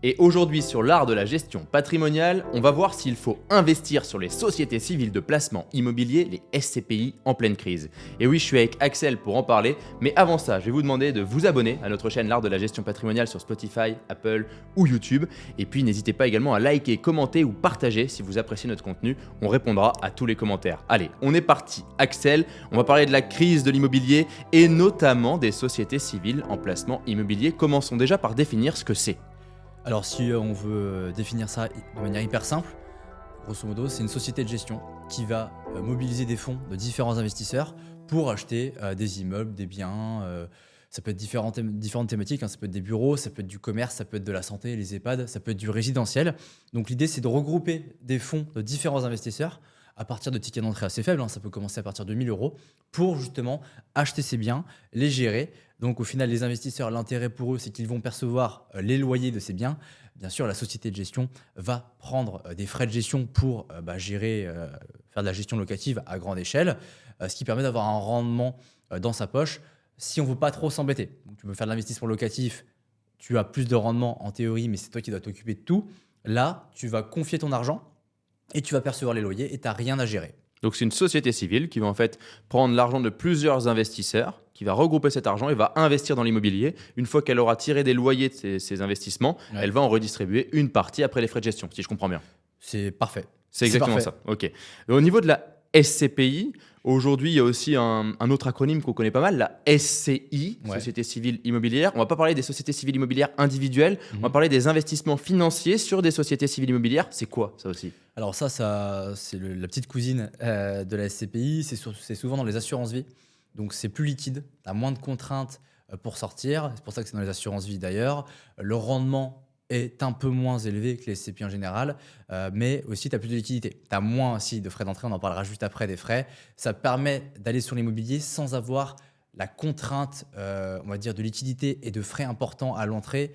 Et aujourd'hui sur l'art de la gestion patrimoniale, on va voir s'il faut investir sur les sociétés civiles de placement immobilier, les SCPI, en pleine crise. Et oui, je suis avec Axel pour en parler, mais avant ça, je vais vous demander de vous abonner à notre chaîne l'art de la gestion patrimoniale sur Spotify, Apple ou YouTube. Et puis n'hésitez pas également à liker, commenter ou partager si vous appréciez notre contenu, on répondra à tous les commentaires. Allez, on est parti. Axel, on va parler de la crise de l'immobilier et notamment des sociétés civiles en placement immobilier. Commençons déjà par définir ce que c'est. Alors si on veut définir ça de manière hyper simple, grosso modo, c'est une société de gestion qui va mobiliser des fonds de différents investisseurs pour acheter des immeubles, des biens. Ça peut être différentes thématiques, hein. Ça peut être des bureaux, ça peut être du commerce, ça peut être de la santé, les EHPAD, ça peut être du résidentiel. Donc l'idée, c'est de regrouper des fonds de différents investisseurs à partir de tickets d'entrée assez faibles, hein. Ça peut commencer à partir de 1 000 € pour justement acheter ces biens, les gérer. Donc au final, les investisseurs, l'intérêt pour eux, c'est qu'ils vont percevoir les loyers de ces biens. Bien sûr, la société de gestion va prendre des frais de gestion pour gérer, faire de la gestion locative à grande échelle, ce qui permet d'avoir un rendement dans sa poche si on ne veut pas trop s'embêter. Donc, tu veux faire de l'investissement locatif, tu as plus de rendement en théorie, mais c'est toi qui dois t'occuper de tout. Là, tu vas confier ton argent et tu vas percevoir les loyers et tu n'as rien à gérer. Donc c'est une société civile qui va en fait prendre l'argent de plusieurs investisseurs, qui va regrouper cet argent et va investir dans l'immobilier. Une fois qu'elle aura tiré des loyers de ces investissements, Ouais. elle va en redistribuer une partie après les frais de gestion, si je comprends bien. C'est parfait. C'est exactement ça. Ok. Au niveau de la SCPI, aujourd'hui, il y a aussi un autre acronyme qu'on connaît pas mal, la SCI, Ouais. Société Civile Immobilière. On va pas parler des sociétés civiles immobilières individuelles, on va Mhm. parler des investissements financiers sur des sociétés civiles immobilières. C'est quoi ça aussi? Alors ça c'est la petite cousine de la SCPI. C'est souvent dans les assurances-vie. Donc c'est plus liquide, tu as moins de contraintes pour sortir. C'est pour ça que c'est dans les assurances-vie d'ailleurs. Le rendement est un peu moins élevé que les SCPI en général, mais aussi tu as plus de liquidité. Tu as moins aussi de frais d'entrée, on en parlera juste après des frais. Ça permet d'aller sur l'immobilier sans avoir la contrainte, on va dire, de liquidité et de frais importants à l'entrée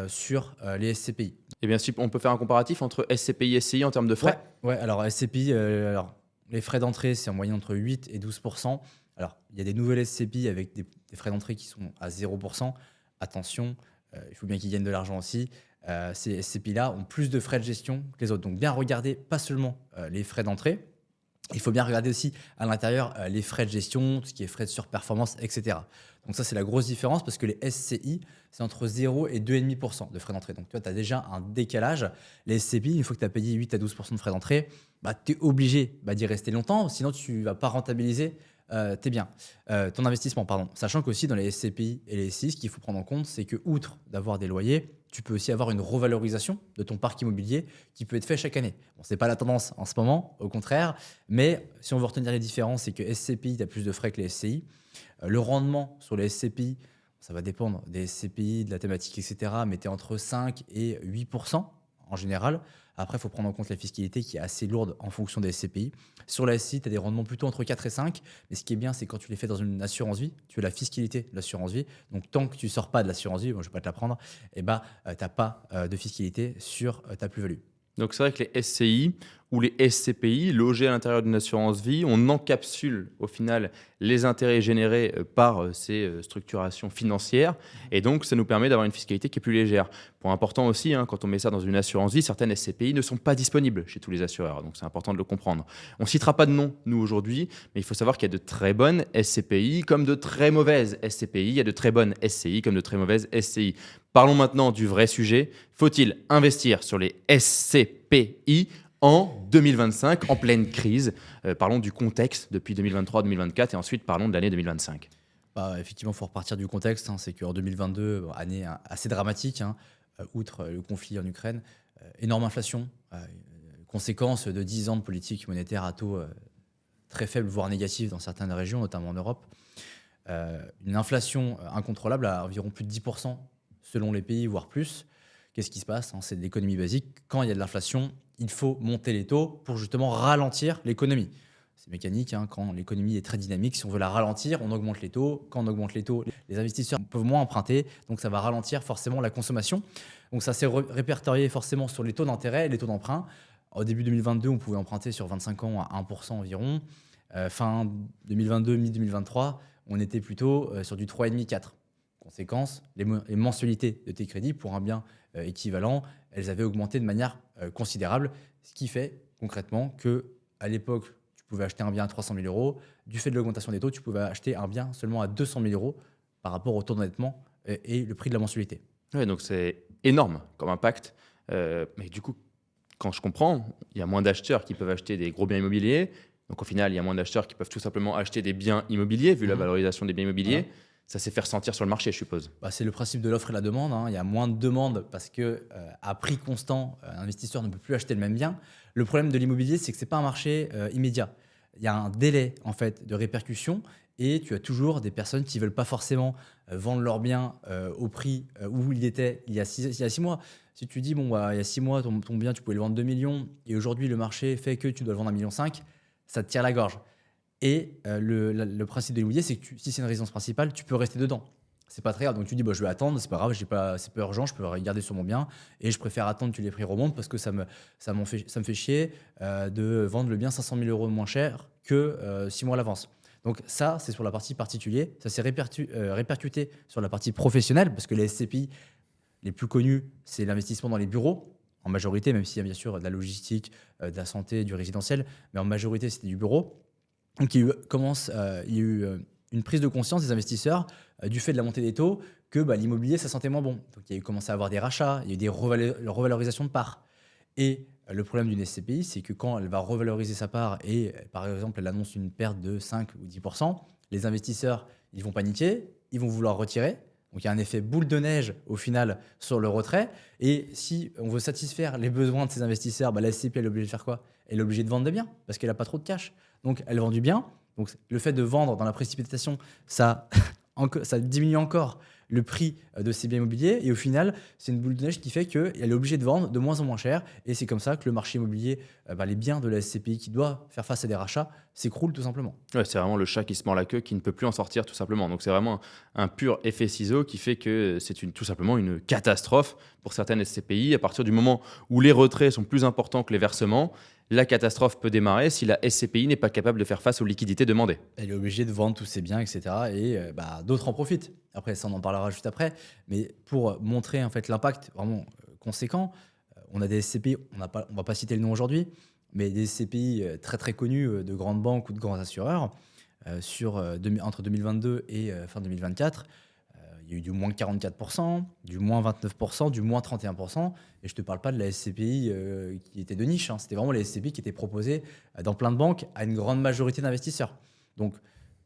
sur les SCPI. Eh bien, si on peut faire un comparatif entre SCPI et SCI en termes de frais. Ouais, alors SCPI, les frais d'entrée, c'est en moyenne entre 8 et 12%. Alors, il y a des nouvelles SCPI avec des frais d'entrée qui sont à 0%. Attention, il faut bien qu'ils gagnent de l'argent aussi. Ces SCPI-là ont plus de frais de gestion que les autres. Donc, bien regarder pas seulement les frais d'entrée, il faut bien regarder aussi à l'intérieur les frais de gestion, tout ce qui est frais de surperformance, etc. Donc ça, c'est la grosse différence parce que les SCI, c'est entre 0 et 2,5% de frais d'entrée. Donc tu vois, tu as déjà un décalage. Les SCPI, une fois que tu as payé 8 à 12% de frais d'entrée, tu es obligé d'y rester longtemps, sinon tu ne vas pas rentabiliser ton investissement. Sachant qu'aussi dans les SCPI et les SCI, ce qu'il faut prendre en compte, c'est que outre d'avoir des loyers, tu peux aussi avoir une revalorisation de ton parc immobilier qui peut être fait chaque année. Bon, ce n'est pas la tendance en ce moment, au contraire, mais si on veut retenir les différences, c'est que SCPI, tu as plus de frais que les SCI. Le rendement sur les SCPI, ça va dépendre des SCPI, de la thématique, etc., mais tu es entre 5 et 8% en général. Après, il faut prendre en compte la fiscalité qui est assez lourde en fonction des SCPI. Sur la SCI, tu as des rendements plutôt entre 4 et 5. Mais ce qui est bien, c'est quand tu les fais dans une assurance vie, tu as la fiscalité de l'assurance vie. Donc, tant que tu ne sors pas de l'assurance vie, moi, je ne vais pas te la prendre, tu n'as pas de fiscalité sur ta plus-value. Donc c'est vrai que les SCI ou les SCPI, logés à l'intérieur d'une assurance vie, on encapsule au final les intérêts générés par ces structurations financières et donc ça nous permet d'avoir une fiscalité qui est plus légère. Point important aussi, quand on met ça dans une assurance vie, certaines SCPI ne sont pas disponibles chez tous les assureurs, donc c'est important de le comprendre. On ne citera pas de nom, nous, aujourd'hui, mais il faut savoir qu'il y a de très bonnes SCPI comme de très mauvaises SCPI, il y a de très bonnes SCI comme de très mauvaises SCI. Parlons maintenant du vrai sujet. Faut-il investir sur les SCPI en 2025, en pleine crise? Parlons du contexte depuis 2023-2024 et ensuite parlons de l'année 2025. Effectivement, il faut repartir du contexte. C'est qu'en 2022, année assez dramatique, outre le conflit en Ukraine, énorme inflation, conséquence de 10 ans de politique monétaire à taux très faible, voire négatif dans certaines régions, notamment en Europe. Une inflation incontrôlable à environ plus de 10% selon les pays, voire plus. Qu'est-ce qui se passe? C'est de l'économie basique. Quand il y a de l'inflation, il faut monter les taux pour justement ralentir l'économie. C'est mécanique, quand l'économie est très dynamique. Si on veut la ralentir, on augmente les taux. Quand on augmente les taux, les investisseurs peuvent moins emprunter, donc ça va ralentir forcément la consommation. Donc ça s'est répertorié forcément sur les taux d'intérêt et les taux d'emprunt. Au début 2022, on pouvait emprunter sur 25 ans à 1% environ. Fin 2022, mi-2023, on était plutôt sur du 3,5-4%. Conséquence, les mensualités de tes crédits pour un bien équivalent, elles avaient augmenté de manière considérable, ce qui fait concrètement que à l'époque, tu pouvais acheter un bien à 300 000 euros. Du fait de l'augmentation des taux, tu pouvais acheter un bien seulement à 200 000 euros par rapport au taux d'endettement et le prix de la mensualité. Ouais, donc c'est énorme comme impact. Mais du coup, quand je comprends, il y a moins d'acheteurs qui peuvent acheter des gros biens immobiliers. Donc au final, il y a moins d'acheteurs qui peuvent tout simplement acheter des biens immobiliers, vu la valorisation des biens immobiliers. Voilà. Ça s'est fait ressentir sur le marché, je suppose. Bah, c'est le principe de l'offre et la demande, hein. Il y a moins de demandes parce que à prix constant, un investisseur ne peut plus acheter le même bien. Le problème de l'immobilier, c'est que c'est pas un marché immédiat. Il y a un délai en fait de répercussion et tu as toujours des personnes qui veulent pas forcément vendre leur bien au prix où il était il y a 6 mois. Si tu dis bon bah, il y a 6 mois ton bien tu pouvais le vendre 2 millions et aujourd'hui le marché fait que tu dois le vendre 1,5 million, ça te tire la gorge. Et le principe de l'immobilier, c'est que si c'est une résidence principale, tu peux rester dedans. C'est pas très grave. Donc tu dis, bah, je vais attendre, c'est pas grave, c'est pas urgent, je peux regarder sur mon bien et je préfère attendre que les prix remontent parce que ça me fait chier de vendre le bien 500 000 euros moins cher que 6 mois à l'avance. Donc ça, c'est sur la partie particulier. Ça s'est répercuté sur la partie professionnelle parce que les SCPI les plus connus, c'est l'investissement dans les bureaux en majorité, même s'il y a bien sûr de la logistique, de la santé, du résidentiel, mais en majorité, c'était du bureau. Donc, il y a eu une prise de conscience des investisseurs du fait de la montée des taux que l'immobilier, ça sentait moins bon. Donc, il y a eu commencé à avoir des rachats, il y a eu des revalorisations de parts. Et le problème d'une SCPI, c'est que quand elle va revaloriser sa part et, par exemple, elle annonce une perte de 5 ou 10%, les investisseurs, ils vont paniquer, ils vont vouloir retirer. Donc, il y a un effet boule de neige au final sur le retrait. Et si on veut satisfaire les besoins de ces investisseurs, la SCPI, elle est obligée de faire quoi? Elle est obligée de vendre des biens parce qu'elle n'a pas trop de cash. Donc, elle vend du bien. Donc, le fait de vendre dans la précipitation, ça diminue encore le prix de ces biens immobiliers. Et au final, c'est une boule de neige qui fait qu'elle est obligée de vendre de moins en moins cher. Et c'est comme ça que le marché immobilier, les biens de la SCPI qui doit faire face à des rachats, s'écroulent tout simplement. Ouais, c'est vraiment le chat qui se mord la queue, qui ne peut plus en sortir tout simplement. Donc c'est vraiment un pur effet ciseau qui fait que c'est tout simplement une catastrophe pour certaines SCPI. À partir du moment où les retraits sont plus importants que les versements, la catastrophe peut démarrer si la SCPI n'est pas capable de faire face aux liquidités demandées. Elle est obligée de vendre tous ses biens, etc. Et d'autres en profitent. Après, ça, on en parlera juste après. Mais pour montrer en fait l'impact vraiment conséquent, on a des SCPI, on ne va pas citer le nom aujourd'hui, mais des SCPI très très connus de grandes banques ou de grands assureurs entre 2022 et fin 2024. Il y a eu du moins 44%, du moins 29%, du moins 31%. Et je ne te parle pas de la SCPI qui était de niche, hein. C'était vraiment les SCPI qui étaient proposés dans plein de banques à une grande majorité d'investisseurs. Donc,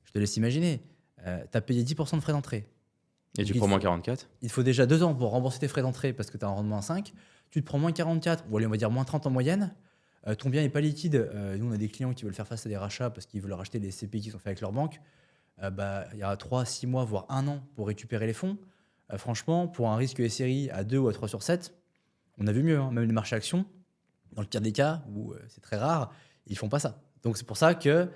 je te laisse imaginer, tu as payé 10% de frais d'entrée. Et tu prends moins 44? Il te faut déjà 2 ans pour rembourser tes frais d'entrée parce que tu as un rendement à 5. Tu te prends moins 44, ou allez, on va dire moins 30 en moyenne. Ton bien n'est pas liquide. Nous, on a des clients qui veulent faire face à des rachats parce qu'ils veulent racheter des SCPI qu'ils ont fait avec leur banque. Il y a 3, 6 mois, voire 1 an pour récupérer les fonds. Franchement, pour un risque SRI à 2 ou à 3 sur 7, on a vu mieux, hein. Même les marchés actions, dans le pire des cas, où c'est très rare, ils font pas ça. Donc c'est pour ça que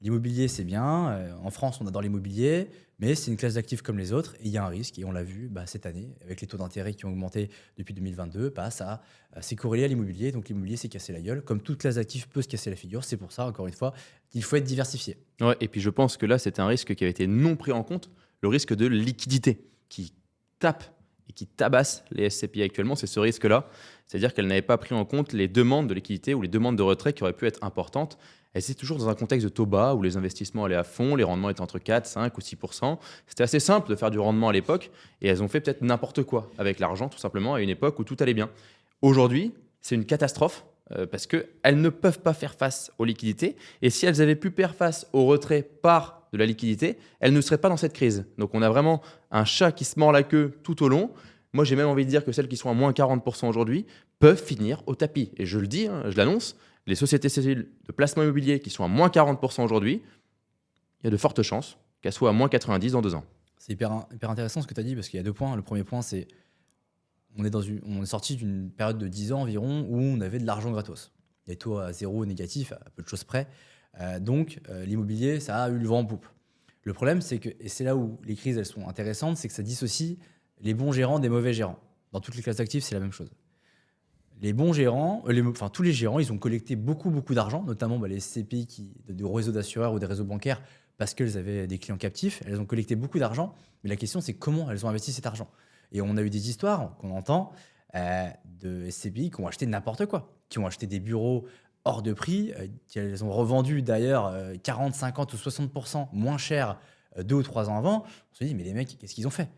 l'immobilier, c'est bien. En France, on adore l'immobilier, mais c'est une classe d'actifs comme les autres. Et il y a un risque, et on l'a vu cette année, avec les taux d'intérêt qui ont augmenté depuis 2022, ça c'est corrélé à l'immobilier. Donc l'immobilier s'est cassé la gueule. Comme toute classe d'actifs peut se casser la figure, c'est pour ça, encore une fois, qu'il faut être diversifié. Ouais, et puis je pense que là, c'était un risque qui avait été non pris en compte, le risque de liquidité qui tape et qui tabasse les SCPI actuellement, c'est ce risque-là. C'est-à-dire qu'elles n'avaient pas pris en compte les demandes de liquidité ou les demandes de retrait qui auraient pu être importantes. Elles étaient toujours dans un contexte de taux bas où les investissements allaient à fond, les rendements étaient entre 4, 5 ou 6%. C'était assez simple de faire du rendement à l'époque et elles ont fait peut-être n'importe quoi avec l'argent, tout simplement, à une époque où tout allait bien. Aujourd'hui, c'est une catastrophe parce qu'elles ne peuvent pas faire face aux liquidités. Et si elles avaient pu faire face au retrait par de la liquidité, elles ne seraient pas dans cette crise. Donc on a vraiment un chat qui se mord la queue tout au long. Moi, j'ai même envie de dire que celles qui sont à moins 40% aujourd'hui peuvent finir au tapis. Et je le dis, hein, je l'annonce, les sociétés civiles de placement immobilier qui sont à moins 40% aujourd'hui, il y a de fortes chances qu'elles soient à moins 90 dans 2 ans. C'est hyper intéressant ce que tu as dit parce qu'il y a 2 points. Le premier point, c'est on est sorti d'une période de 10 ans environ où on avait de l'argent gratos. Les taux à zéro négatif, à peu de choses près. Donc, l'immobilier, ça a eu le vent en poupe. Le problème, c'est que, et c'est là où les crises elles sont intéressantes, c'est que ça dissocie les bons gérants des mauvais gérants. Dans toutes les classes d'actifs, c'est la même chose. Les bons gérants, tous les gérants, ils ont collecté beaucoup d'argent, notamment les CPI du réseau d'assureurs ou des réseaux bancaires parce qu'elles avaient des clients captifs, elles ont collecté beaucoup d'argent, mais la question c'est comment elles ont investi cet argent. Et on a eu des histoires qu'on entend de SCPI qui ont acheté n'importe quoi, qui ont acheté des bureaux hors de prix, qu'elles ont revendus d'ailleurs 40, 50 ou 60% moins cher 2 ou 3 ans avant. On se dit, mais les mecs, qu'est-ce qu'ils ont fait?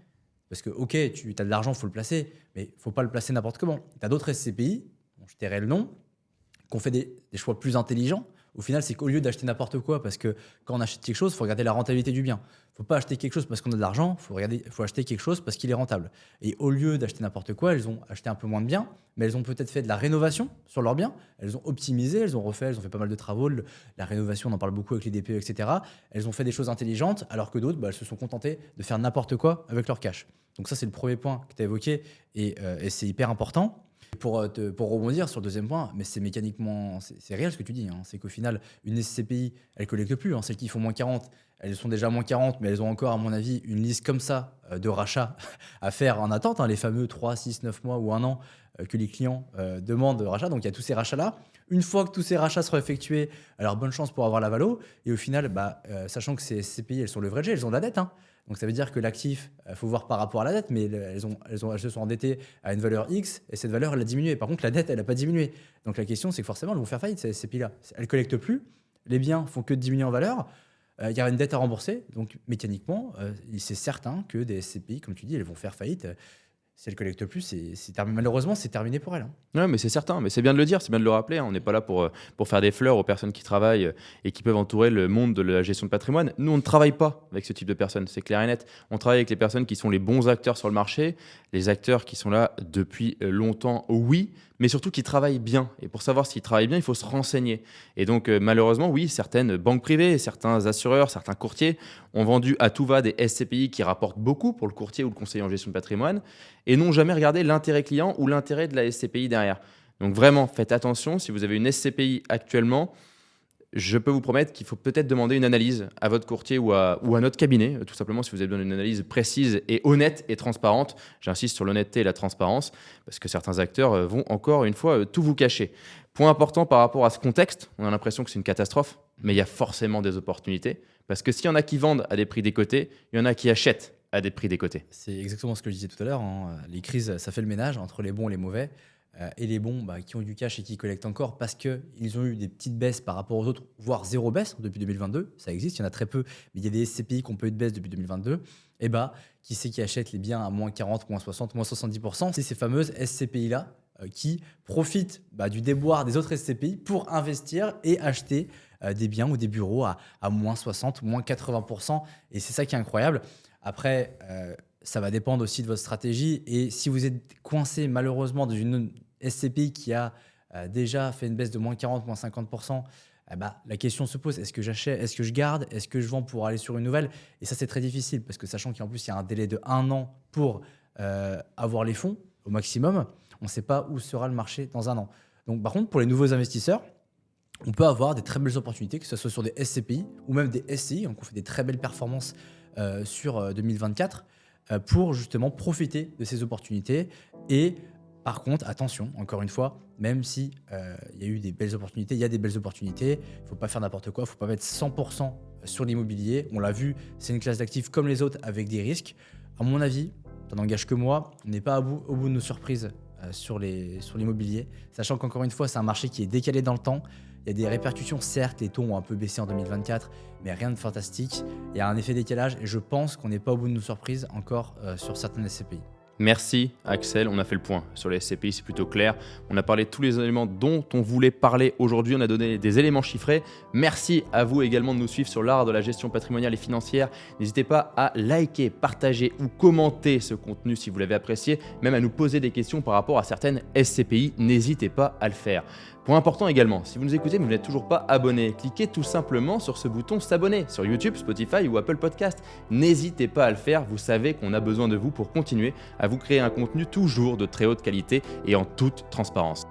Parce que, ok, tu as de l'argent, il faut le placer, mais il ne faut pas le placer n'importe comment. Tu as d'autres SCPI, dont je tairai le nom, qui ont fait des choix plus intelligents. Au final, c'est qu'au lieu d'acheter n'importe quoi, parce que quand on achète quelque chose, il faut regarder la rentabilité du bien. Il ne faut pas acheter quelque chose parce qu'on a de l'argent, il faut acheter quelque chose parce qu'il est rentable. Et au lieu d'acheter n'importe quoi, elles ont acheté un peu moins de biens, mais elles ont peut-être fait de la rénovation sur leurs biens. Elles ont optimisé, elles ont fait pas mal de travaux. La rénovation, on en parle beaucoup avec les DPE, etc. Elles ont fait des choses intelligentes, alors que d'autres, elles se sont contentées de faire n'importe quoi avec leur cash. Donc ça, c'est le premier point que tu as évoqué et c'est hyper important. Pour rebondir sur le deuxième point, mais c'est mécaniquement, c'est réel ce que tu dis, hein. C'est qu'au final, une SCPI, elle ne collecte plus, hein. Celles qui font moins 40, elles sont déjà moins 40, mais elles ont encore, à mon avis, une liste comme ça de rachats à faire en attente, hein, les fameux 3, 6, 9 mois ou 1 an que les clients demandent de rachat. Donc il y a tous ces rachats-là. Une fois que tous ces rachats seront effectués, alors bonne chance pour avoir la valo. Et au final, sachant que ces SCPI, elles sont leveragées, elles ont de la dette, hein. Donc ça veut dire que l'actif, il faut voir par rapport à la dette, mais elles se sont endettées à une valeur X et cette valeur, elle a diminué. Par contre, la dette, elle n'a pas diminué. Donc la question, c'est que forcément, elles vont faire faillite, ces SCPI-là. Elles ne collectent plus, les biens font que diminuer en valeur, il y a une dette à rembourser. Donc mécaniquement, c'est certain que des SCPI, comme tu dis, elles vont faire faillite. Si elles ne collectent plus, malheureusement, c'est terminé pour elles, hein. Ouais, mais c'est certain, mais c'est bien de le dire, c'est bien de le rappeler, hein. On n'est pas là pour faire des fleurs aux personnes qui travaillent et qui peuvent entourer le monde de la gestion de patrimoine. Nous, on ne travaille pas avec ce type de personnes, c'est clair et net. On travaille avec les personnes qui sont les bons acteurs sur le marché, les acteurs qui sont là depuis longtemps, oui, mais surtout qui travaillent bien. Et pour savoir s'ils travaillent bien, il faut se renseigner. Et donc, malheureusement, oui, certaines banques privées, certains assureurs, certains courtiers ont vendu à tout va des SCPI qui rapportent beaucoup pour le courtier ou le conseiller en gestion de patrimoine et n'ont jamais regardé l'intérêt client ou l'intérêt de la SCPI derrière. Donc vraiment, faites attention. Si vous avez une SCPI actuellement, je peux vous promettre qu'il faut peut-être demander une analyse à votre courtier ou à notre cabinet, tout simplement si vous avez besoin d'une analyse précise et honnête et transparente. J'insiste sur l'honnêteté et la transparence, parce que certains acteurs vont encore une fois tout vous cacher. Point important par rapport à ce contexte, on a l'impression que c'est une catastrophe, mais il y a forcément des opportunités, parce que s'il y en a qui vendent à des prix décotés, il y en a qui achètent à des prix décotés. C'est exactement ce que je disais tout à l'heure, hein. Les crises, ça fait le ménage entre les bons et les mauvais. Et les bons qui ont du cash et qui collectent encore parce qu'ils ont eu des petites baisses par rapport aux autres, voire zéro baisse depuis 2022. Ça existe, il y en a très peu, mais il y a des SCPI qui ont peu eu de baisse depuis 2022. Et qui c'est qui achète les biens à moins 40, moins 60, moins 70%? C'est ces fameuses SCPI-là qui profitent du déboire des autres SCPI pour investir et acheter des biens ou des bureaux à moins 60, moins 80%. Et c'est ça qui est incroyable. Après, ça va dépendre aussi de votre stratégie. Et si vous êtes coincé malheureusement dans une SCPI qui a déjà fait une baisse de moins 40, moins 50%, la question se pose, est-ce que j'achète, est-ce que je garde, est-ce que je vends pour aller sur une nouvelle? Et ça, c'est très difficile parce que sachant qu'en plus, il y a un délai de 1 an pour avoir les fonds au maximum, on ne sait pas où sera le marché dans 1 an. Donc par contre, pour les nouveaux investisseurs, on peut avoir des très belles opportunités, que ce soit sur des SCPI ou même des SCI, donc on fait des très belles performances sur 2024 pour justement profiter de ces opportunités. Et par contre, attention, encore une fois, même si il y a eu des belles opportunités, il y a des belles opportunités, il ne faut pas faire n'importe quoi, il ne faut pas mettre 100% sur l'immobilier. On l'a vu, c'est une classe d'actifs comme les autres avec des risques. À mon avis, ça n'engage que moi, on n'est pas au bout de nos surprises sur l'immobilier, sachant qu'encore une fois, c'est un marché qui est décalé dans le temps. Il y a des répercussions, certes, les taux ont un peu baissé en 2024, mais rien de fantastique. Il y a un effet décalage et je pense qu'on n'est pas au bout de nos surprises encore sur certaines SCPI. Merci Axel, on a fait le point sur les SCPI, c'est plutôt clair. On a parlé de tous les éléments dont on voulait parler aujourd'hui, on a donné des éléments chiffrés. Merci à vous également de nous suivre sur l'art de la gestion patrimoniale et financière. N'hésitez pas à liker, partager ou commenter ce contenu si vous l'avez apprécié, même à nous poser des questions par rapport à certaines SCPI, n'hésitez pas à le faire. Point important également, si vous nous écoutez mais vous n'êtes toujours pas abonné, cliquez tout simplement sur ce bouton s'abonner sur YouTube, Spotify ou Apple Podcast. N'hésitez pas à le faire, vous savez qu'on a besoin de vous pour continuer à vous créer un contenu toujours de très haute qualité et en toute transparence.